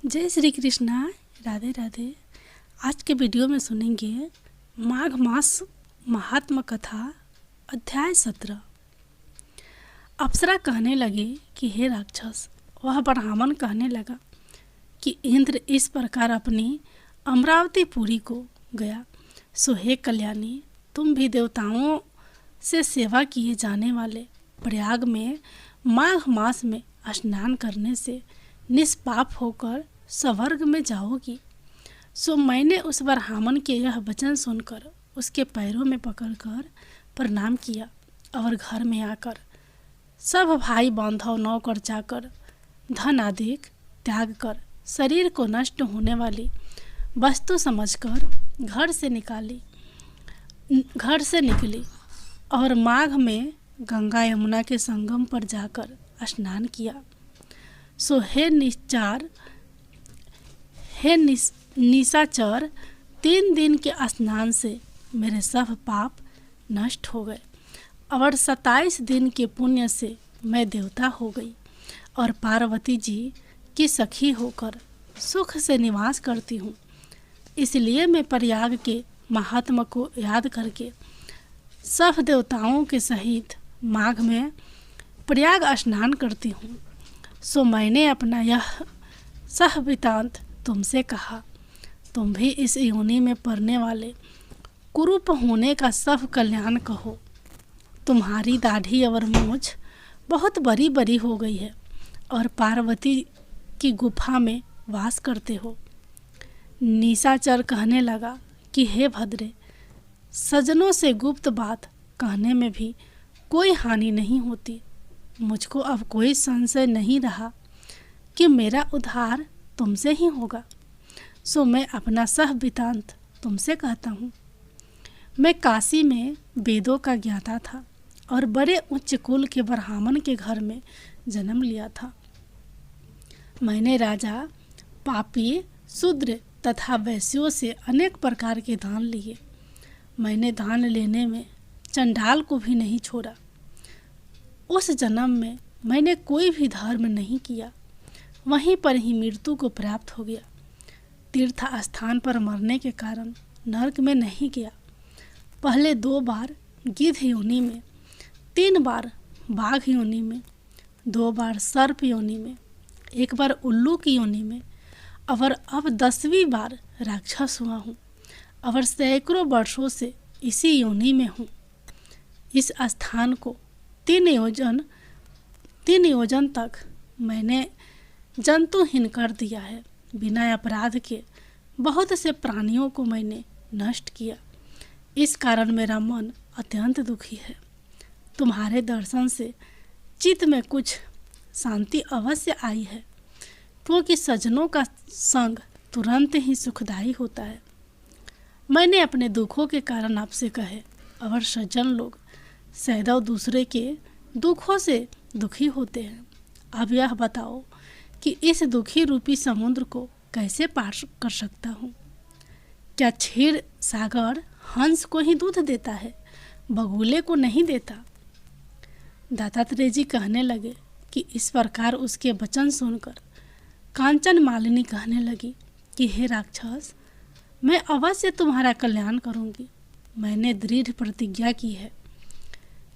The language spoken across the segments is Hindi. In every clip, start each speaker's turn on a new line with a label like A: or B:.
A: जय श्री कृष्णा। राधे राधे। आज के वीडियो में सुनेंगे माघ मास महात्म कथा अध्याय 17। अप्सरा कहने लगी कि हे राक्षस। वह ब्राह्मण कहने लगा कि इंद्र इस प्रकार अपनी अमरावतीपुरी को गया, सो हे कल्याणी, तुम भी देवताओं से सेवा किए जाने वाले प्रयाग में माघ मास में स्नान करने से निष्पाप होकर स्वर्ग में जाओगी। सो मैंने उस ब्राह्मण के यह वचन सुनकर उसके पैरों में पकड़कर प्रणाम किया और घर में आकर सब भाई बांधव नौकर चाकर धन आदि त्याग कर शरीर को नष्ट होने वाली वस्तु समझकर घर से निकली और माघ में गंगा यमुना के संगम पर जाकर स्नान किया। सो हे निशाचर, 3 दिन के स्नान से मेरे सब पाप नष्ट हो गए और 27 दिन के पुण्य से मैं देवता हो गई और पार्वती जी की सखी होकर सुख से निवास करती हूँ। इसलिए मैं प्रयाग के महात्मा को याद करके सब देवताओं के सहित माघ में प्रयाग स्नान करती हूँ। सो मैंने अपना यह सह वृत्तांत तुमसे कहा। तुम भी इस योनि में पड़ने वाले कुरूप होने का सब कल्याण कहो। तुम्हारी दाढ़ी और मूछ बहुत बड़ी बड़ी हो गई है और पार्वती की गुफा में वास करते हो। निशाचर कहने लगा कि हे भद्रे, सज्जनों से गुप्त बात कहने में भी कोई हानि नहीं होती। मुझको अब कोई संशय नहीं रहा कि मेरा उद्धार तुमसे ही होगा। सो मैं अपना सह वृत्तांत तुमसे कहता हूँ। मैं काशी में वेदों का ज्ञाता था और बड़े उच्च कुल के ब्राह्मण के घर में जन्म लिया था। मैंने राजा, पापी, शूद्र तथा वैश्यों से अनेक प्रकार के दान लिए। मैंने दान लेने में चंडाल को भी नहीं छोड़ा। उस जन्म में मैंने कोई भी धर्म नहीं किया, वहीं पर ही मृत्यु को प्राप्त हो गया। तीर्थ स्थान पर मरने के कारण नरक में नहीं गया। पहले 2 बार गिद्ध योनि में, 3 बार बाघ योनि में, 2 बार सर्प योनि में, 1 बार उल्लू की योनि में और अब 10वीं बार राक्षस हुआ हूँ और सैकड़ों वर्षों से इसी योनि में हूँ। इस स्थान को 3 योजन तक मैंने जंतुहीन कर दिया है। बिना अपराध के बहुत से प्राणियों को मैंने नष्ट किया। इस कारण मेरा मन अत्यंत दुखी है। तुम्हारे दर्शन से चित्त में कुछ शांति अवश्य आई है, क्योंकि सज्जनों का संग तुरंत ही सुखदायी होता है। मैंने अपने दुखों के कारण आपसे कहे और सज्जन लोग सदैव दूसरे के दुखों से दुखी होते हैं। अब यह बताओ कि इस दुखी रूपी समुद्र को कैसे पार कर सकता हूँ? क्या क्षीर सागर हंस को ही दूध देता है, बगुले को नहीं देता? दत्तात्रेय जी कहने लगे कि इस प्रकार उसके वचन सुनकर कांचन मालिनी कहने लगी कि हे राक्षस, मैं अवश्य तुम्हारा कल्याण करूँगी। मैंने दृढ़ प्रतिज्ञा की है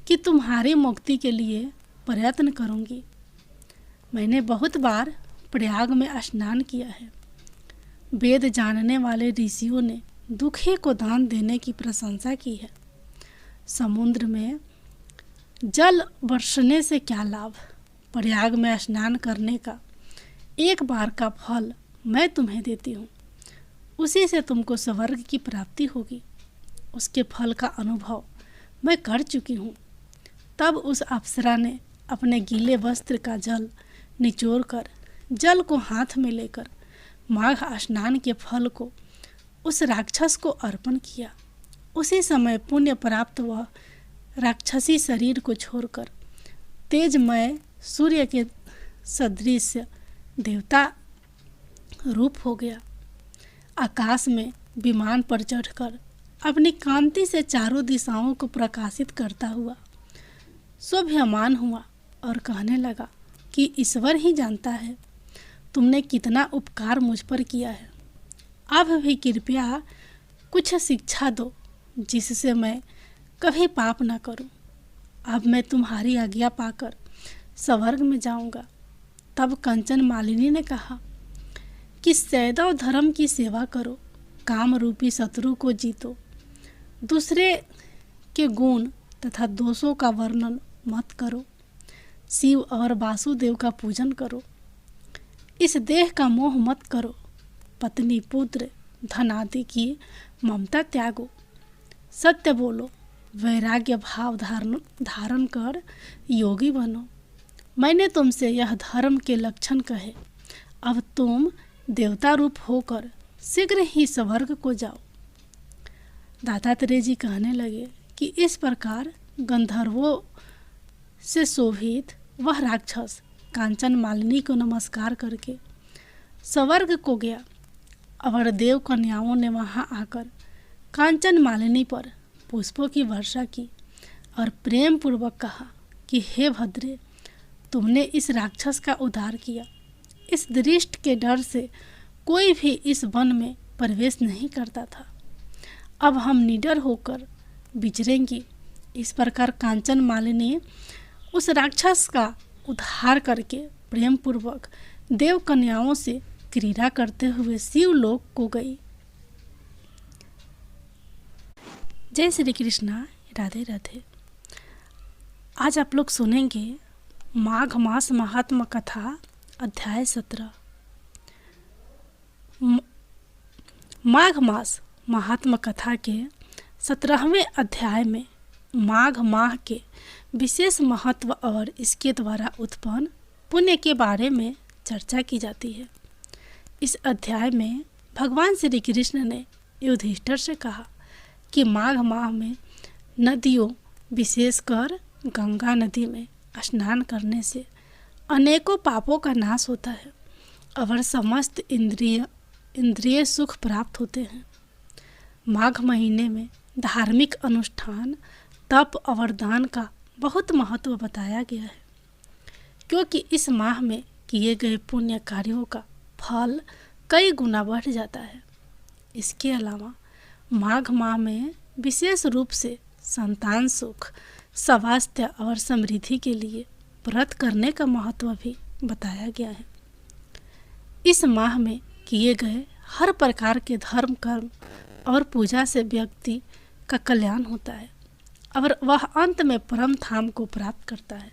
A: कि तुम्हारी मुक्ति के लिए प्रयत्न करूँगी। मैंने बहुत बार प्रयाग में स्नान किया है। वेद जानने वाले ऋषियों ने दुखी को दान देने की प्रशंसा की है। समुद्र में जल बरसने से क्या लाभ? प्रयाग में स्नान करने का 1 बार का फल मैं तुम्हें देती हूँ। उसी से तुमको स्वर्ग की प्राप्ति होगी। उसके फल का अनुभव मैं कर चुकी हूँ। तब उस अप्सरा ने अपने गीले वस्त्र का जल निचोड़कर जल को हाथ में लेकर माघ स्नान के फल को उस राक्षस को अर्पण किया। उसी समय पुण्य प्राप्त वह राक्षसी शरीर को छोड़कर तेजमय सूर्य के सदृश देवता रूप हो गया। आकाश में विमान पर चढ़कर अपनी कांति से चारों दिशाओं को प्रकाशित करता हुआ शोभायमान हुआ और कहने लगा कि ईश्वर ही जानता है तुमने कितना उपकार मुझ पर किया है। अब भी कृपया कुछ शिक्षा दो जिससे मैं कभी पाप ना करूं। अब मैं तुम्हारी आज्ञा पाकर स्वर्ग में जाऊंगा। तब कंचन मालिनी ने कहा कि सदैव धर्म की सेवा करो, काम रूपी शत्रु को जीतो, दूसरे के गुण तथा दोषों का वर्णन मत करो, शिव और वासुदेव का पूजन करो, इस देह का मोह मत करो, पत्नी पुत्र धन आदि की ममता त्यागो, सत्य बोलो, वैराग्य भाव धारण कर योगी बनो। मैंने तुमसे यह धर्म के लक्षण कहे। अब तुम देवता रूप होकर शीघ्र ही स्वर्ग को जाओ। दत्तात्रेय जी कहने लगे कि इस प्रकार गंधर्वों से शोभित वह राक्षस कांचन मालिनी को नमस्कार करके स्वर्ग को गया और देव कन्याओं ने वहां आकर कांचन मालिनी पर पुष्पों की वर्षा की और प्रेम पूर्वक कहा कि हे भद्रे, तुमने इस राक्षस का उद्धार किया। इस दृष्ट के डर से कोई भी इस वन में प्रवेश नहीं करता था। अब हम निडर होकर विचरेंगे। इस प्रकार कांचन मालिनी उस राक्षस का उद्धार करके प्रेम पूर्वक देव कन्याओं से क्रीड़ा करते हुए शिवलोक को गई। जय श्री कृष्णा, राधे राधे। आज आप लोग सुनेंगे माघ मास महात्म कथा अध्याय 17। माघ मास महात्म कथा के 17वें अध्याय में माघ माह के विशेष महत्व और इसके द्वारा उत्पन्न पुण्य के बारे में चर्चा की जाती है। इस अध्याय में भगवान श्री कृष्ण ने युधिष्ठिर से कहा कि माघ माह में नदियों, विशेषकर गंगा नदी में स्नान करने से अनेकों पापों का नाश होता है और समस्त इंद्रिय सुख प्राप्त होते हैं। माघ महीने में धार्मिक अनुष्ठान, तप और दान का बहुत महत्व बताया गया है, क्योंकि इस माह में किए गए पुण्य कार्यों का फल कई गुना बढ़ जाता है। इसके अलावा माघ माह में विशेष रूप से संतान सुख, स्वास्थ्य और समृद्धि के लिए व्रत करने का महत्व भी बताया गया है। इस माह में किए गए हर प्रकार के धर्म, कर्म और पूजा से व्यक्ति का कल्याण होता है और वह अंत में परम धाम को प्राप्त करता है।